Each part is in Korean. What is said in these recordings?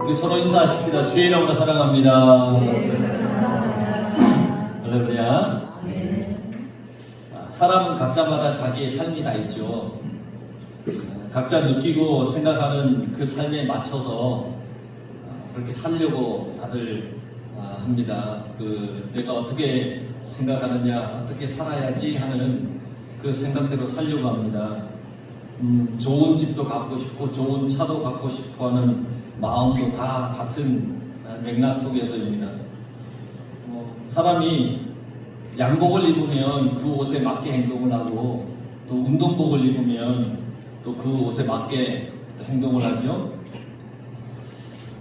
우리 서로 인사하십니다. 주의 이름으로 사랑합니다. 할렐루야. 사람은 각자마다 자기의 삶이 다 있죠. 각자 느끼고 생각하는 그 삶에 맞춰서 그렇게 살려고 다들 합니다. 내가 어떻게 생각하느냐, 어떻게 살아야지 하는 그 생각대로 살려고 합니다. 좋은 집도 갖고 싶고 좋은 차도 갖고 싶어 하는 마음도 다 같은 맥락 속에서입니다. 사람이 양복을 입으면 그 옷에 맞게 행동을 하고 또 운동복을 입으면 또 그 옷에 맞게 행동을 하죠.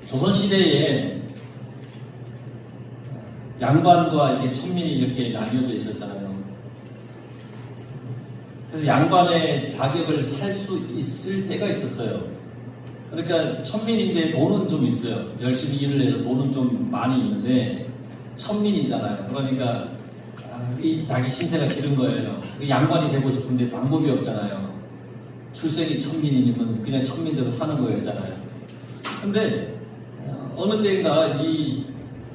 조선시대에 양반과 이렇게 천민이 이렇게 나뉘어져 있었잖아요. 그래서 양반의 자격을 살 수 있을 때가 있었어요. 그러니까 천민인데 돈은 좀 있어요. 열심히 일을 해서 돈은 좀 많이 있는데 천민이잖아요. 그러니까 자기 신세가 싫은 거예요. 양반이 되고 싶은데 방법이 없잖아요. 출생이 천민이면 그냥 천민대로 사는 거였잖아요. 근데 어느 때인가 이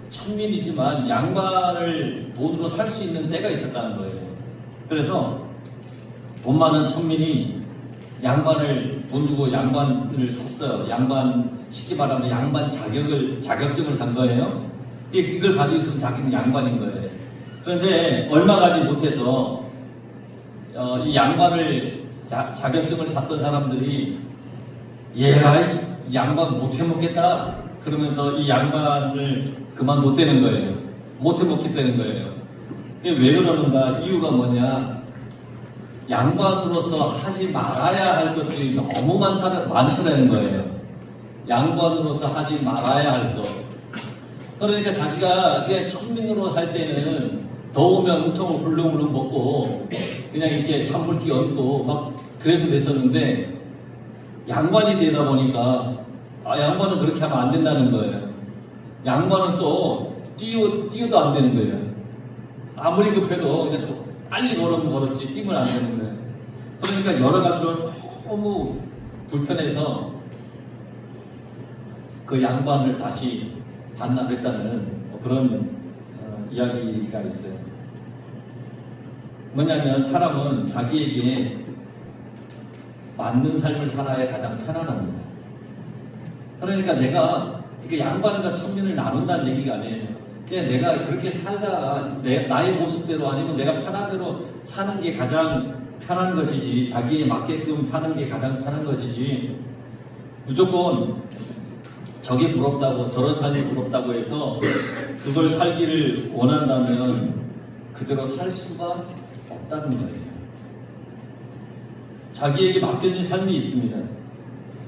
천민이지만 양반을 돈으로 살 수 있는 때가 있었다는 거예요. 그래서 돈 많은 천민이 양반을 돈 주고 양반을 샀어요. 양반 쉽게 말하면 양반 자격증을 산 거예요. 이걸 가지고 있으면 자기는 양반인 거예요. 그런데 얼마 가지 못해서 이 양반을 자격증을 샀던 사람들이 얘가 이 양반 못해 먹겠다 그러면서 이 양반을 그만뒀다는 거예요. 못해 먹겠다는 거예요. 왜 그러는가? 이유가 뭐냐? 양반으로서 하지 말아야 할 것들이 너무 많더라는 거예요. 양반으로서 하지 말아야 할 것. 그러니까 자기가 그냥 천민으로 살 때는 더우면 우통을 훌렁훌렁 벗고 그냥 이렇게 찬물기 얹고 막 그래도 됐었는데 양반이 되다 보니까 양반은 그렇게 하면 안 된다는 거예요. 양반은 또 뛰어도 안 되는 거예요. 아무리 급해도 그냥 빨리 걸으면 걸었지 뛰면 안 되는 거예요. 그러니까 여러 가지로 너무 불편해서 그 양반을 다시 반납했다는 그런 이야기가 있어요. 뭐냐면 사람은 자기에게 맞는 삶을 살아야 가장 편안합니다. 그러니까 내가 양반과 천민을 나눈다는 얘기가 아니에요. 그냥 내가 그렇게 살다가 나의 모습대로 아니면 내가 편한 대로 사는 게 가장 편한 것이지, 자기에 맞게끔 사는 게 가장 편한 것이지, 무조건 저게 부럽다고 저런 삶이 부럽다고 해서 그걸 살기를 원한다면 그대로 살 수가 없다는 거예요. 자기에게 맡겨진 삶이 있습니다.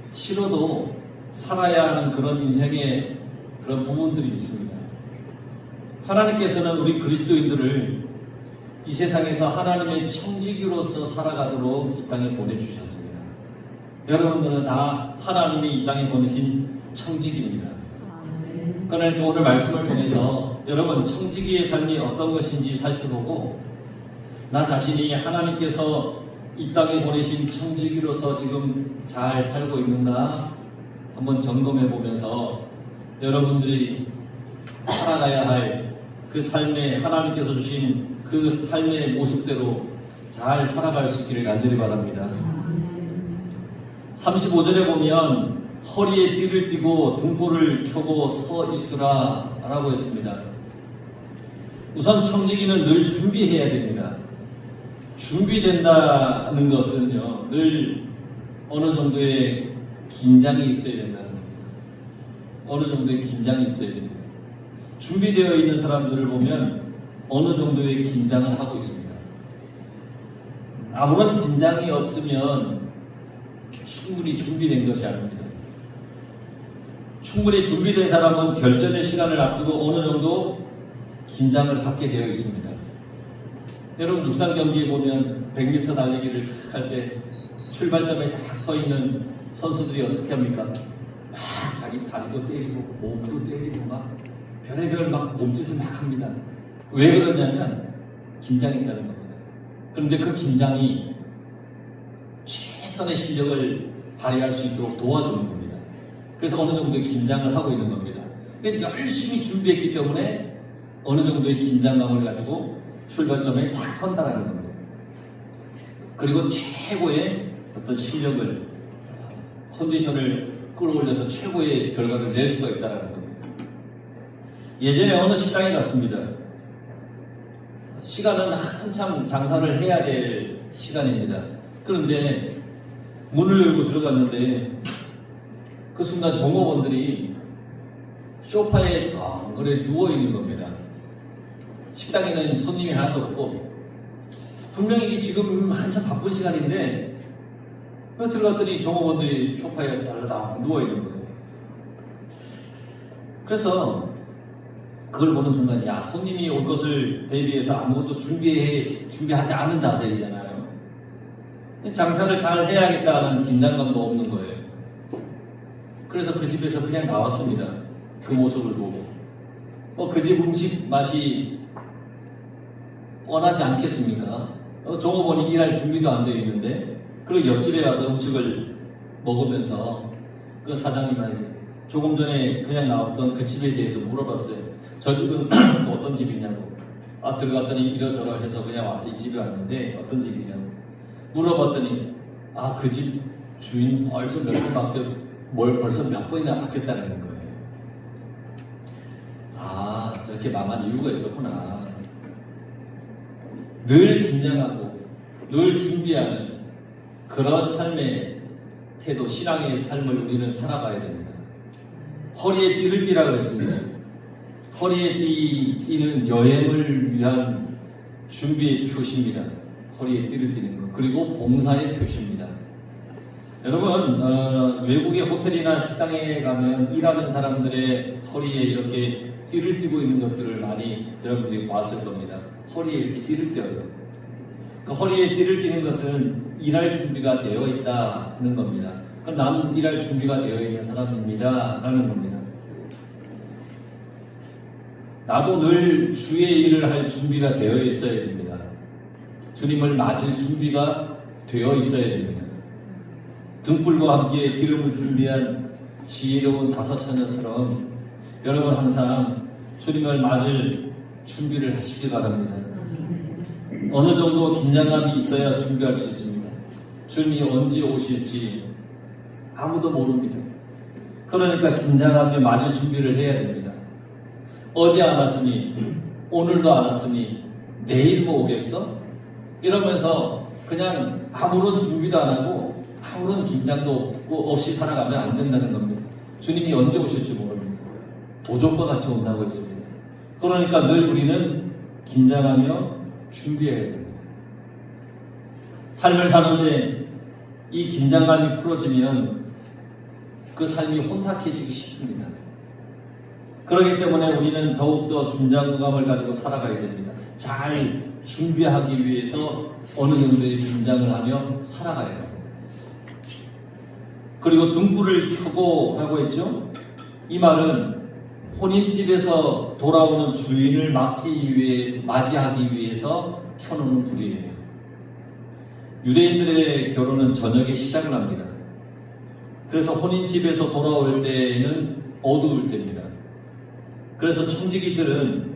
싫어도 살아야 하는 그런 인생의 그런 부분들이 있습니다. 하나님께서는 우리 그리스도인들을 이 세상에서 하나님의 청지기로서 살아가도록 이 땅에 보내주셨습니다. 여러분들은 다 하나님이 이 땅에 보내신 청지기입니다. 그러니까 오늘 말씀을 통해서 여러분 청지기의 삶이 어떤 것인지 살펴보고 나 자신이 하나님께서 이 땅에 보내신 청지기로서 지금 잘 살고 있는가 한번 점검해 보면서 여러분들이 살아가야 할 그 삶에 하나님께서 주신 그 삶의 모습대로 잘 살아갈 수 있기를 간절히 바랍니다. 35절에 보면 허리에 띠를 띠고 등불을 켜고 서 있으라 라고 했습니다. 우선 청지기는 늘 준비해야 됩니다. 준비된다는 것은요, 늘 어느 정도의 긴장이 있어야 된다는 겁니다. 어느 정도의 긴장이 있어야 됩니다. 준비되어 있는 사람들을 보면 어느 정도의 긴장을 하고 있습니다. 아무런 긴장이 없으면 충분히 준비된 것이 아닙니다. 충분히 준비된 사람은 결전의 시간을 앞두고 어느 정도 긴장을 갖게 되어 있습니다. 여러분 육상 경기에 보면 100m 달리기를 할 때 출발점에 딱 서 있는 선수들이 어떻게 합니까? 막 자기 다리도 때리고 몸도 때리고 막 별의별 막 몸짓을 막 합니다. 왜 그러냐면 긴장했다는 겁니다. 그런데 그 긴장이 최선의 실력을 발휘할 수 있도록 도와주는 겁니다. 그래서 어느 정도의 긴장을 하고 있는 겁니다. 그러니까 열심히 준비했기 때문에 어느 정도의 긴장감을 가지고 출발점에 딱 선다라는 겁니다. 그리고 최고의 어떤 실력을, 컨디션을 끌어올려서 최고의 결과를 낼 수가 있다는 겁니다. 예전에 어느 식당에 갔습니다. 시간은 한참 장사를 해야 될 시간입니다. 그런데 문을 열고 들어갔는데 그 순간 종업원들이 소파에 덩그레 누워있는 겁니다. 식당에는 손님이 하나도 없고 분명히 지금 한참 바쁜 시간인데 들어갔더니 종업원들이 소파에 달라당 누워있는 거예요. 그래서 그걸 보는 순간, 야, 손님이 올 것을 대비해서 아무것도 준비하지 않은 자세이잖아요. 장사를 잘 해야겠다는 긴장감도 없는 거예요. 그래서 그 집에서 그냥 나왔습니다. 그 모습을 보고. 그 집 음식 맛이 뻔하지 않겠습니까? 종업원이 일할 준비도 안 되어 있는데, 그리고 옆집에 가서 음식을 먹으면서 그 사장님한테 조금 전에 그냥 나왔던 그 집에 대해서 물어봤어요. 저 집은 또 어떤 집이냐고. 들어갔더니 이러저러 해서 그냥 와서 이 집에 왔는데 어떤 집이냐고 물어봤더니, 그 집 주인 벌써 벌써 몇 번이나 바뀌었다는 거예요. 저렇게 망한 이유가 있었구나. 늘 긴장하고 늘 준비하는 그런 삶의 태도, 신앙의 삶을 우리는 살아가야 됩니다. 허리에 띠를 띠라고 했습니다. 허리에 띠는 여행을 위한 준비의 표시입니다. 허리에 띠를 띠는 것. 그리고 봉사의 표시입니다. 여러분, 외국의 호텔이나 식당에 가면 일하는 사람들의 허리에 이렇게 띠를 띠고 있는 것들을 많이 여러분들이 봤을 겁니다. 허리에 이렇게 띠를 띄어요. 그 허리에 띠를 띠는 것은 일할 준비가 되어 있다는 겁니다. 그럼 나는 일할 준비가 되어 있는 사람입니다 라는 겁니다. 나도 늘 주의 일을 할 준비가 되어 있어야 됩니다. 주님을 맞을 준비가 되어 있어야 됩니다. 등불과 함께 기름을 준비한 지혜로운 다섯 처녀처럼 여러분 항상 주님을 맞을 준비를 하시기 바랍니다. 어느 정도 긴장감이 있어야 준비할 수 있습니다. 주님이 언제 오실지 아무도 모릅니다. 그러니까 긴장하며 맞을 준비를 해야 됩니다. 어제 안 왔으니 오늘도 안 왔으니 내일 뭐 오겠어? 이러면서 그냥 아무런 준비도 안 하고 아무런 긴장도 없이 살아가면 안 된다는 겁니다. 주님이 언제 오실지 모릅니다. 도적과 같이 온다고 했습니다. 그러니까 늘 우리는 긴장하며 준비해야 됩니다. 삶을 사는데 이 긴장감이 풀어지면 그 삶이 혼탁해지기 쉽습니다. 그렇기 때문에 우리는 더욱더 긴장감을 가지고 살아가야 됩니다. 잘 준비하기 위해서 어느 정도의 긴장을 하며 살아가야 합니다. 그리고 등불을 켜고 라고 했죠. 이 말은 혼인집에서 돌아오는 주인을 맞이하기 위해서 켜놓는 불이에요. 유대인들의 결혼은 저녁에 시작을 합니다. 그래서 혼인집에서 돌아올 때는 어두울 때입니다. 그래서 청지기들은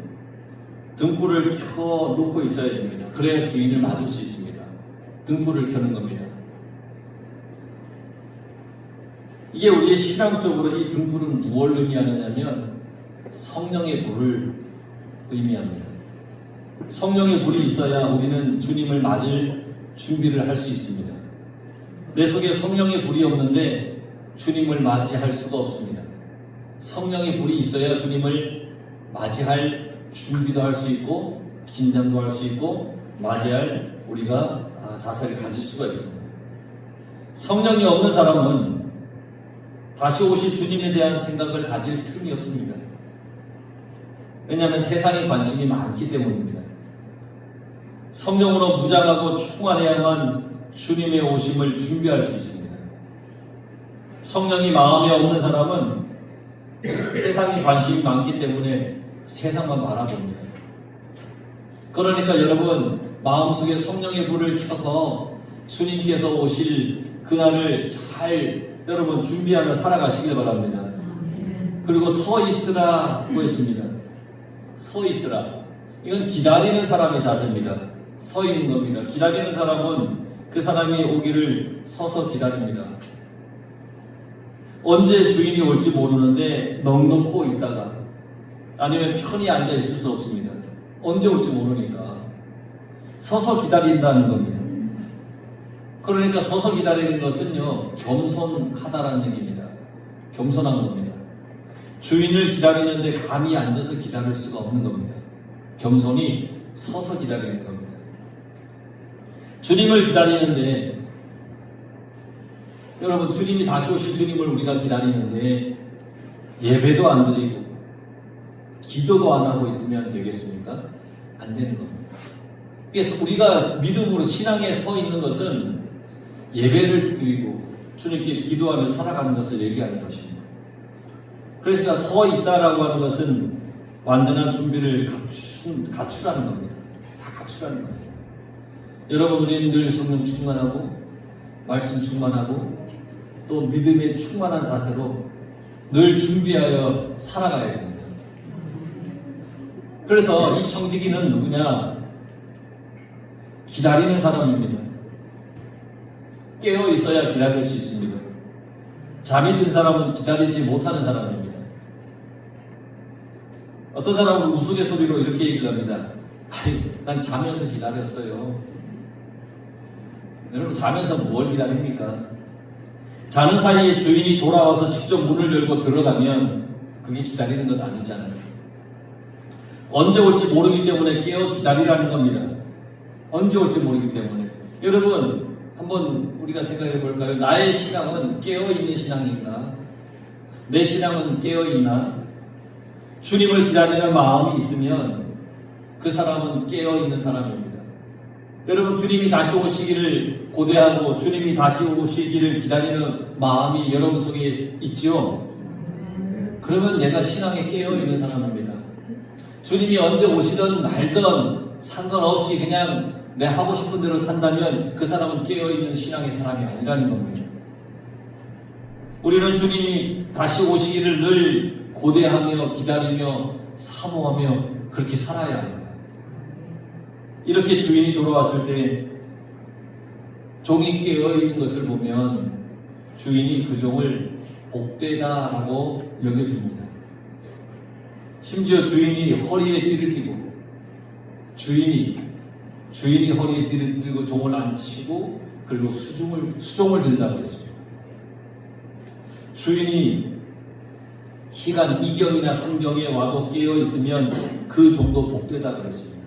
등불을 켜놓고 있어야 됩니다. 그래야 주인을 맞을 수 있습니다. 등불을 켜는 겁니다. 이게 우리의 신앙적으로 이 등불은 무엇을 의미하느냐면 성령의 불을 의미합니다. 성령의 불이 있어야 우리는 주님을 맞을 준비를 할 수 있습니다. 내 속에 성령의 불이 없는데 주님을 맞이할 수가 없습니다. 성령의 불이 있어야 주님을 맞이할 준비도 할 수 있고 긴장도 할 수 있고 맞이할 우리가 자세를 가질 수가 있습니다. 성령이 없는 사람은 다시 오실 주님에 대한 생각을 가질 틈이 없습니다. 왜냐하면 세상에 관심이 많기 때문입니다. 성령으로 무장하고 충만해야만 주님의 오심을 준비할 수 있습니다. 성령이 마음에 없는 사람은 세상에 관심이 많기 때문에 세상만 바라봅니다. 그러니까 여러분 마음속에 성령의 불을 켜서 주님께서 오실 그날을 잘 여러분 준비하며 살아가시길 바랍니다. 그리고 서 있으라고 했습니다. 서 있으라. 이건 기다리는 사람의 자세입니다. 서 있는 겁니다. 기다리는 사람은 그 사람이 오기를 서서 기다립니다. 언제 주인이 올지 모르는데 넉넉고 있다가 아니면 편히 앉아 있을 수 없습니다. 언제 올지 모르니까 서서 기다린다는 겁니다. 그러니까 서서 기다리는 것은요, 겸손하다라는 얘기입니다. 겸손한 겁니다. 주인을 기다리는데 감히 앉아서 기다릴 수가 없는 겁니다. 겸손히 서서 기다리는 겁니다. 주님을 기다리는데, 여러분, 주님이 다시 오실 주님을 우리가 기다리는데 예배도 안 드리고 기도도 안 하고 있으면 되겠습니까? 안 되는 겁니다. 그래서 우리가 믿음으로 신앙에 서 있는 것은 예배를 드리고 주님께 기도하며 살아가는 것을 얘기하는 것입니다. 그러니까 서 있다라고 하는 것은 완전한 준비를 갖추라는 겁니다. 다 갖추라는 겁니다. 여러분, 우리는 늘 성령 충만하고 말씀 충만하고 또 믿음에 충만한 자세로 늘 준비하여 살아가야 됩니다. 그래서 이 청지기는 누구냐? 기다리는 사람입니다. 깨어 있어야 기다릴 수 있습니다. 잠이 든 사람은 기다리지 못하는 사람입니다. 어떤 사람은 우스갯소리로 이렇게 얘기를 합니다. 난 자면서 기다렸어요. 여러분, 자면서 뭘 기다립니까? 자는 사이에 주인이 돌아와서 직접 문을 열고 들어가면 그게 기다리는 것 아니잖아요. 언제 올지 모르기 때문에 깨어 기다리라는 겁니다. 언제 올지 모르기 때문에. 여러분, 한번 우리가 생각해 볼까요? 나의 신앙은 깨어 있는 신앙인가? 내 신앙은 깨어 있나? 주님을 기다리는 마음이 있으면 그 사람은 깨어 있는 사람입니다. 여러분, 주님이 다시 오시기를 고대하고 주님이 다시 오시기를 기다리는 마음이 여러분 속에 있지요? 그러면 내가 신앙에 깨어 있는 사람입니다. 주님이 언제 오시든 말든 상관없이 그냥 내 하고 싶은 대로 산다면 그 사람은 깨어있는 신앙의 사람이 아니라는 겁니다. 우리는 주님이 다시 오시기를 늘 고대하며 기다리며 사모하며 그렇게 살아야 합니다. 이렇게 주인이 돌아왔을 때 종이 깨어있는 것을 보면 주인이 그 종을 복되다라고 여겨줍니다. 심지어 주인이 허리에 띠를 띠고 주인이 허리에 띠를 띠고 종을 앉히고 그리고 수종을 든다고 그랬습니다. 주인이 시간 2경이나 3경에 와도 깨어 있으면 그 종도 복되다 그랬습니다.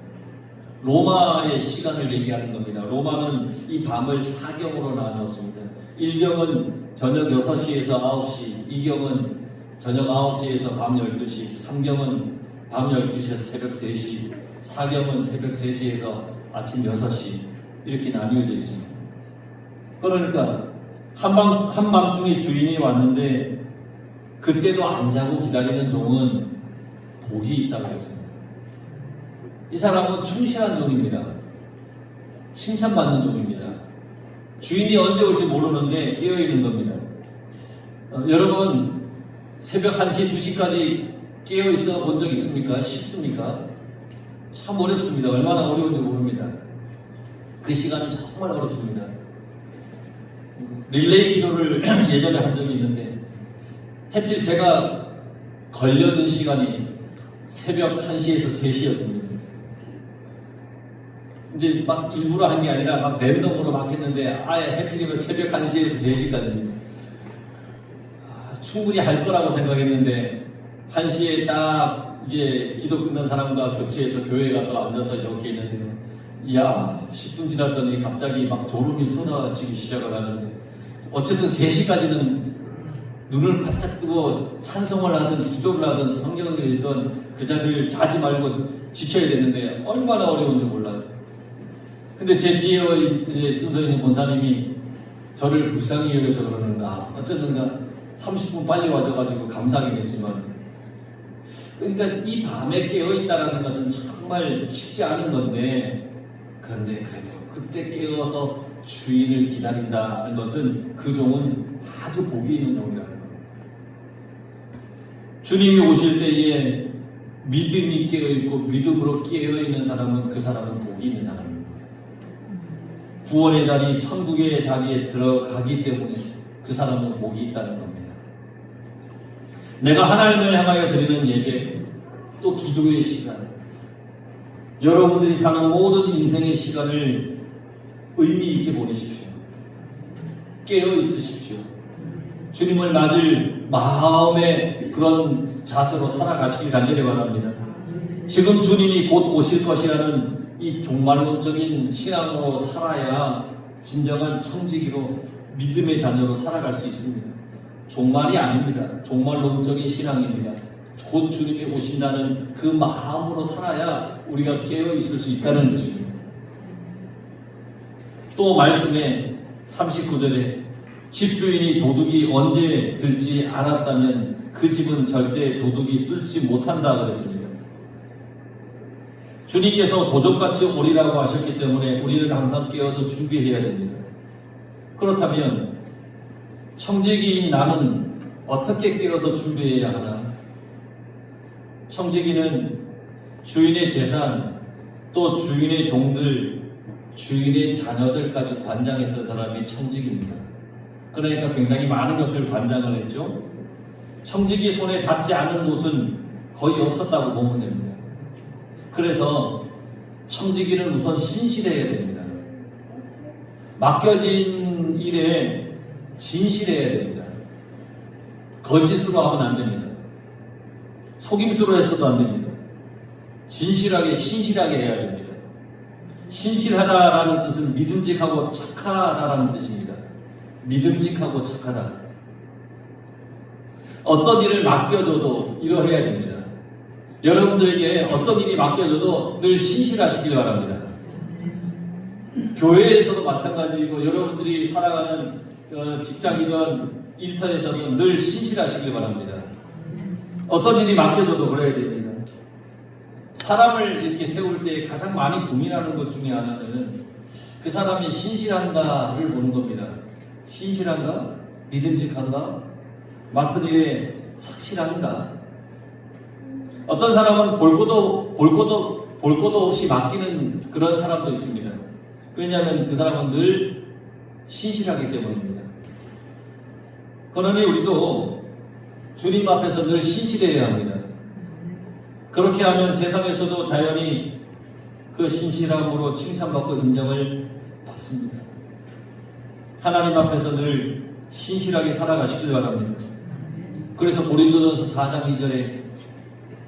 로마의 시간을 얘기하는 겁니다. 로마는 이 밤을 4경으로 나누었습니다. 1경은 저녁 6시에서 9시, 2경은 저녁 9시에서 밤 12시, 3경은 밤 12시에서 새벽 3시, 4경은 새벽 3시에서 아침 6시 이렇게 나뉘어져 있습니다. 그러니까 한밤중에 주인이 왔는데 그때도 안 자고 기다리는 종은 복이 있다고 했습니다. 이 사람은 충실한 종입니다. 칭찬받는 종입니다. 주인이 언제 올지 모르는데 깨어있는 겁니다. 여러분, 새벽 1시, 2시까지 깨어있어 본 적 있습니까? 쉽습니까? 참 어렵습니다. 얼마나 어려운지 모릅니다. 그 시간은 정말 어렵습니다. 릴레이 기도를 예전에 한 적이 있는데 하필 제가 걸려든 시간이 새벽 1시에서 3시였습니다. 이제 막 일부러 한 게 아니라 막 랜덤으로 막 했는데 아예 해필이면 새벽 1시에서 3시까지입니다. 충분히 할 거라고 생각했는데 1시에 딱 이제 기도 끝난 사람과 교체해서 교회에 가서 앉아서 이렇게 있는데요. 이야, 10분 지났더니 갑자기 막 졸음이 쏟아지기 시작을 하는데 어쨌든 3시까지는 눈을 바짝 뜨고 찬송을 하든 기도를 하든 성경을 읽던 그 자리를 자지 말고 지켜야 되는데 얼마나 어려운지 몰라요. 근데 제 뒤에 이제 순서 있는 권사님이 저를 불쌍히 여겨서 그러는가 어쨌든가 30분 빨리 와줘가지고 감사하긴 했지만, 그러니까 이 밤에 깨어있다라는 것은 정말 쉽지 않은 건데, 그런데 그래도 그때 깨어서 주인을 기다린다는 것은 그 종은 아주 복이 있는 종이라는 겁니다. 주님이 오실 때에 믿음이 깨어있고 믿음으로 깨어있는 사람은 그 사람은 복이 있는 사람입니다. 구원의 자리, 천국의 자리에 들어가기 때문에 그 사람은 복이 있다는 겁니다. 내가 하나님을 향하여 드리는 예배, 또 기도의 시간, 여러분들이 사는 모든 인생의 시간을 의미 있게 보내십시오. 깨어 있으십시오. 주님을 맞을 마음의 그런 자세로 살아가시길 간절히 바랍니다. 지금 주님이 곧 오실 것이라는 이 종말론적인 신앙으로 살아야 진정한 청지기로 믿음의 자녀로 살아갈 수 있습니다. 종말이 아닙니다. 종말론적인 신앙입니다. 곧 주님이 오신다는 그 마음으로 살아야 우리가 깨어 있을 수 있다는 것입니다. 또 말씀에 39절에 집주인이 도둑이 언제 들지 않았다면 그 집은 절대 도둑이 뚫지 못한다 그랬습니다. 주님께서 도적같이 오리라고 하셨기 때문에 우리는 항상 깨어서 준비해야 됩니다. 그렇다면 청지기인 나는 어떻게 깨어서 준비해야 하나? 청지기는 주인의 재산, 또 주인의 종들, 주인의 자녀들까지 관장했던 사람이 청지기입니다. 그러니까 굉장히 많은 것을 관장을 했죠. 청지기 손에 닿지 않은 곳은 거의 없었다고 보면 됩니다. 그래서 청지기는 우선 신실해야 됩니다. 맡겨진 일에 진실해야 됩니다. 거짓으로 하면 안 됩니다. 속임수로 해서도 안 됩니다. 진실하게 신실하게 해야 됩니다. 신실하다라는 뜻은 믿음직하고 착하다라는 뜻입니다. 믿음직하고 착하다. 어떤 일을 맡겨줘도 이러해야 됩니다. 여러분들에게 어떤 일이 맡겨져도 늘 신실하시길 바랍니다. 교회에서도 마찬가지이고 여러분들이 살아가는 직장이든 일터에서도 늘 신실하시길 바랍니다. 어떤 일이 맡겨져도 그래야 됩니다. 사람을 이렇게 세울 때 가장 많이 고민하는 것 중에 하나는 그 사람이 신실한가를 보는 겁니다. 신실한가? 믿음직한가? 맡은 일에 착실한가? 어떤 사람은 볼 것도 없이 맡기는 그런 사람도 있습니다. 왜냐하면 그 사람은 늘 신실하기 때문입니다. 그러니 우리도 주님 앞에서 늘 신실해야 합니다. 그렇게 하면 세상에서도 자연히 그 신실함으로 칭찬받고 인정을 받습니다. 하나님 앞에서 늘 신실하게 살아가시길 바랍니다. 그래서 고린도전서 4장 2절에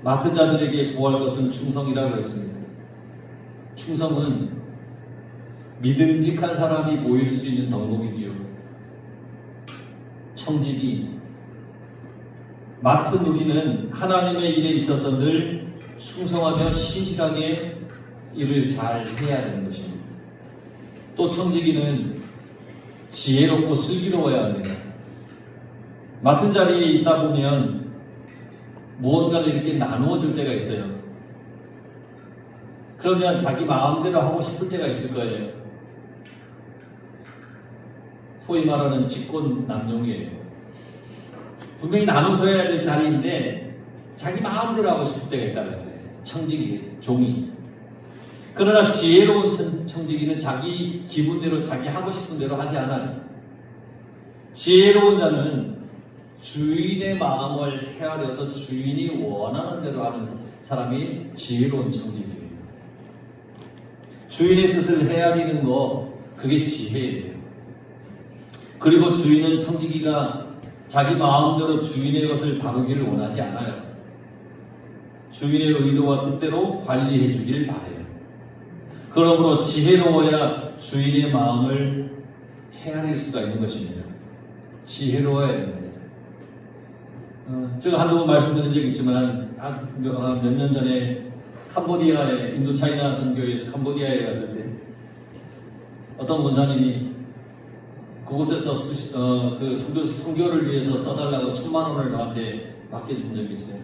맡은 자들에게 구할 것은 충성이라고 했습니다. 충성은 믿음직한 사람이 보일 수 있는 덕목이지요. 청지기, 맡은 우리는 하나님의 일에 있어서 늘 충성하며 신실하게 일을 잘 해야 되는 것입니다. 또 청지기는 지혜롭고 슬기로워야 합니다. 맡은 자리에 있다 보면 무언가를 이렇게 나누어 줄 때가 있어요. 그러면 자기 마음대로 하고 싶을 때가 있을 거예요. 소위 말하는 직권남용이에요. 분명히 나눠줘야 될 자리인데 자기 마음대로 하고 싶을 때가 있다는 거예요. 청지기, 종이. 그러나 지혜로운 청지기는 자기 기분대로 자기 하고 싶은 대로 하지 않아요. 지혜로운 자는 주인의 마음을 헤아려서 주인이 원하는 대로 하는 사람이 지혜로운 청지기예요. 주인의 뜻을 헤아리는 거, 그게 지혜예요. 그리고 주인은 청지기가 자기 마음대로 주인의 것을 다루기를 원하지 않아요. 주인의 의도와 뜻대로 관리해 주길 바라요. 그러므로 지혜로워야 주인의 마음을 헤아릴 수가 있는 것입니다. 지혜로워야 됩니다. 제가 한두 번 말씀드린 적이 있지만 몇 년 전에 캄보디아에 인도차이나 선교에서 캄보디아에 갔을 때 어떤 권사님이 그곳에서 그 선교를 위해서 써달라고 1,000만 원을 저한테 맡겨준 적이 있어요.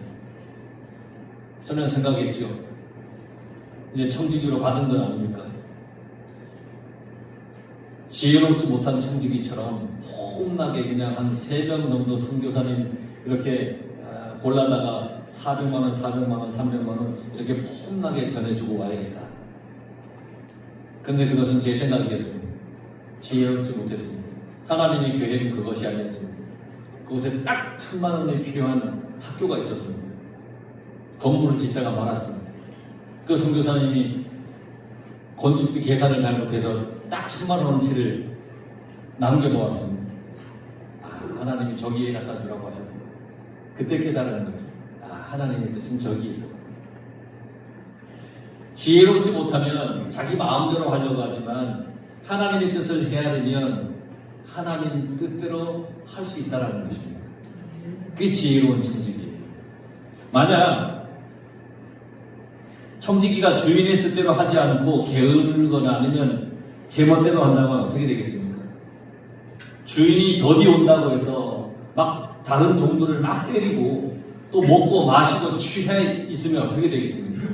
저는 생각했죠. 이제 청지기로 받은 건 아닙니까? 지혜롭지 못한 청지기처럼 폼나게 그냥 한 3명 정도 선교사님 이렇게 골라다가 400만 원, 400만 원, 300만 원 이렇게 폼나게 전해주고 와야겠다. 그런데 그것은 제 생각이었습니다. 지혜롭지 못했습니다. 하나님의 교회는 그것이 아니었습니다. 그곳에 딱 1000만 원이 필요한 학교가 있었습니다. 건물을 짓다가 말았습니다. 그 선교사님이 건축비 계산을 잘못해서 딱 1000만 원어치를 남겨놓았습니다. 하나님이 저기에 갖다 주라고 하셨고 그때 깨달은 거죠. 하나님의 뜻은 저기 있어. 지혜롭지 못하면 자기 마음대로 하려고 하지만 하나님의 뜻을 헤아리면 하나님 뜻대로 할 수 있다는 것입니다. 그게 지혜로운 청지기예요. 만약 청지기가 주인의 뜻대로 하지 않고 게으르거나 아니면 제멋대로 한다면 어떻게 되겠습니까? 주인이 더디 온다고 해서 막 다른 종들을 막 때리고 또 먹고 마시고 취해 있으면 어떻게 되겠습니까?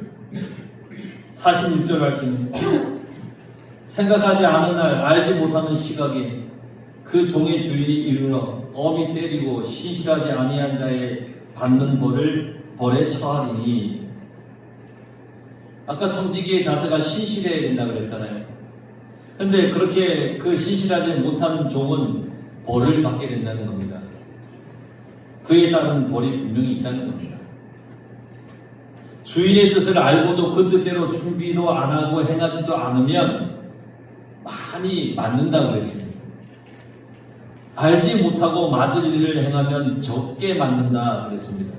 46절 말씀입니다. 생각하지 않은 날 알지 못하는 시각에 그 종의 주인이 이르러 엄히 때리고 신실하지 아니한 자의 받는 벌에 처하리니. 아까 청지기의 자세가 신실해야 된다 그랬잖아요. 근데 그렇게 그 신실하지 못한 종은 벌을 받게 된다는 겁니다. 그에 따른 벌이 분명히 있다는 겁니다. 주인의 뜻을 알고도 그 뜻대로 준비도 안 하고 행하지도 않으면 많이 맞는다고 그랬습니다. 알지 못하고 맞을 일을 행하면 적게 맞는다 그랬습니다.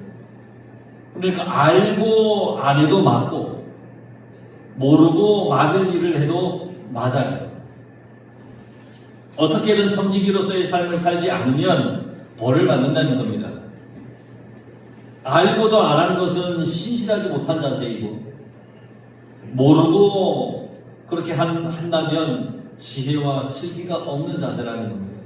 그러니까 알고 안 해도 맞고 모르고 맞을 일을 해도 맞아요. 어떻게든 청지기로서의 삶을 살지 않으면 벌을 받는다는 겁니다. 알고도 안 하는 것은 신실하지 못한 자세이고 모르고 그렇게 한다면 지혜와 슬기가 없는 자세라는 겁니다.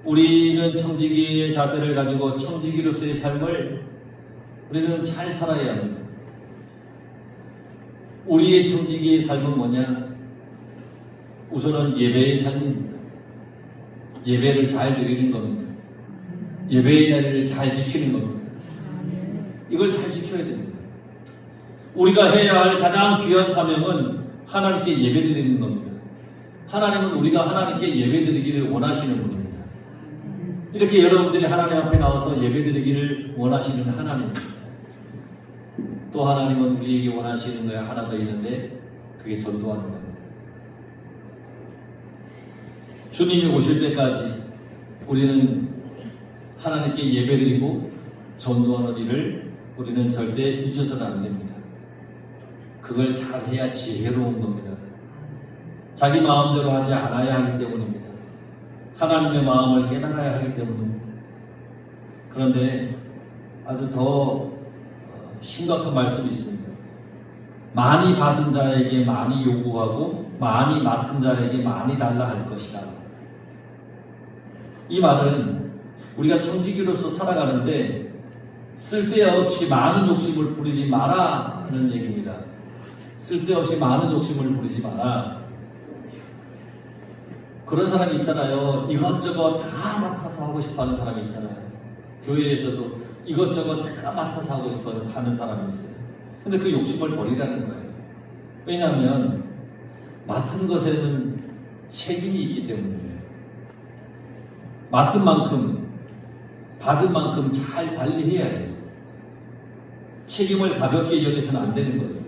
우리는 청지기의 자세를 가지고 청지기로서의 삶을 우리는 잘 살아야 합니다. 우리의 청지기의 삶은 뭐냐? 우선은 예배의 삶입니다. 예배를 잘 드리는 겁니다. 예배의 자리를 잘 지키는 겁니다. 이걸 잘 지켜야 됩니다. 우리가 해야 할 가장 귀한 사명은 하나님께 예배 드리는 겁니다. 하나님은 우리가 하나님께 예배 드리기를 원하시는 분입니다. 이렇게 여러분들이 하나님 앞에 나와서 예배 드리기를 원하시는 하나님입니다. 또 하나님은 우리에게 원하시는 거야 하나 더 있는데 그게 전도하는 겁니다. 주님이 오실 때까지 우리는 하나님께 예배드리고 전도하는 일을 우리는 절대 잊어서는 안 됩니다. 그걸 잘해야 지혜로운 겁니다. 자기 마음대로 하지 않아야 하기 때문입니다. 하나님의 마음을 깨달아야 하기 때문입니다. 그런데 아주 더 심각한 말씀이 있습니다. 많이 받은 자에게 많이 요구하고 많이 맡은 자에게 많이 달라 할 것이다. 이 말은 우리가 청지기로서 살아가는데 쓸데없이 많은 욕심을 부리지 마라 하는 얘기입니다. 쓸데없이 많은 욕심을 부리지 마라. 그런 사람이 있잖아요. 이것저것 다 맡아서 하고 싶어하는 사람이 있잖아요. 교회에서도 이것저것 다 맡아서 하고 싶어 하는 사람이 있어요. 근데 그 욕심을 버리라는 거예요. 왜냐하면 맡은 것에는 책임이 있기 때문이에요. 맡은 만큼 받은 만큼 잘 관리해야 해요. 책임을 가볍게 여기서는 안 되는 거예요.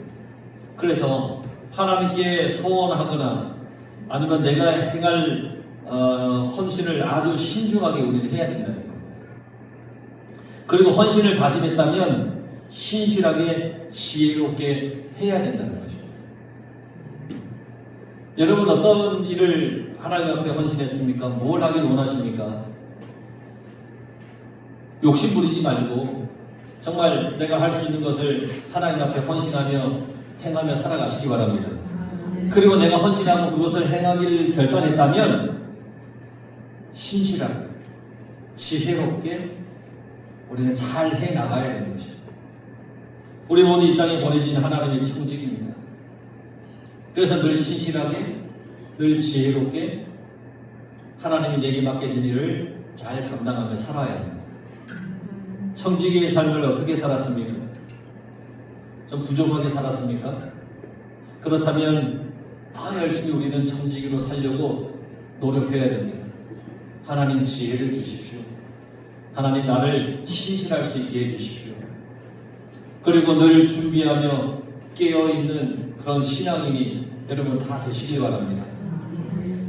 그래서 하나님께 서원하거나 아니면 내가 행할 헌신을 아주 신중하게 우리는 해야 된다는 겁니다. 그리고 헌신을 다짐했다면 신실하게 지혜롭게 해야 된다는 것입니다. 여러분 어떤 일을 하나님 앞에 헌신했습니까? 뭘 하길 원하십니까? 욕심 부리지 말고 정말 내가 할 수 있는 것을 하나님 앞에 헌신하며 행하며 살아가시기 바랍니다. 그리고 내가 헌신하고 그것을 행하기를 결단했다면 신실하게 지혜롭게 우리는 잘 해나가야 되는 것입니다. 우리 모두 이 땅에 보내진 하나님의 청직입니다. 그래서 늘 신실하게 늘 지혜롭게 하나님이 내게 맡겨진 일을 잘 감당하며 살아야 합니다. 청지기의 삶을 어떻게 살았습니까? 좀 부족하게 살았습니까? 그렇다면 더 열심히 우리는 청지기로 살려고 노력해야 됩니다. 하나님 지혜를 주십시오. 하나님 나를 신실할 수 있게 해주십시오. 그리고 늘 준비하며 깨어있는 그런 신앙인이 여러분 다 되시길 바랍니다.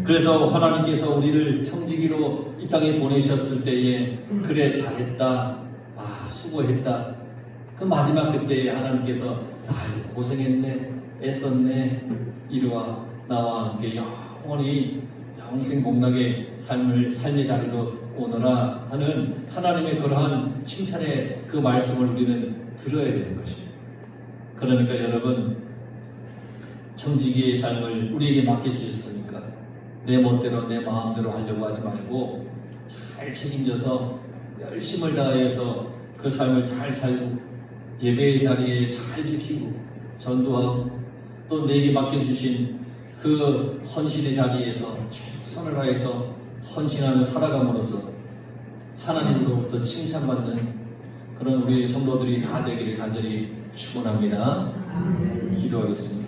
그래서 하나님께서 우리를 청지기로 이 땅에 보내셨을 때에 그래 잘했다, 아 수고했다, 그 마지막 그때에 하나님께서 아유 고생했네, 애썼네, 이리와 나와 함께 영원히 영생복락의 삶의 자리로 오너라 하는 하나님의 그러한 칭찬의 그 말씀을 우리는 들어야 되는 것입니다. 그러니까 여러분, 청지기의 삶을 우리에게 맡겨주셨으니까 내 멋대로 내 마음대로 하려고 하지 말고 잘 책임져서 열심을 다해서 그 삶을 잘 살고 예배의 자리에 잘 지키고 전도하고 또 내게 맡겨주신 그 헌신의 자리에서 최선을 다해서 헌신하며 살아감으로써 하나님으로부터 칭찬받는 그런 우리 성도들이 다 되기를 간절히 축원합니다. 기도하겠습니다.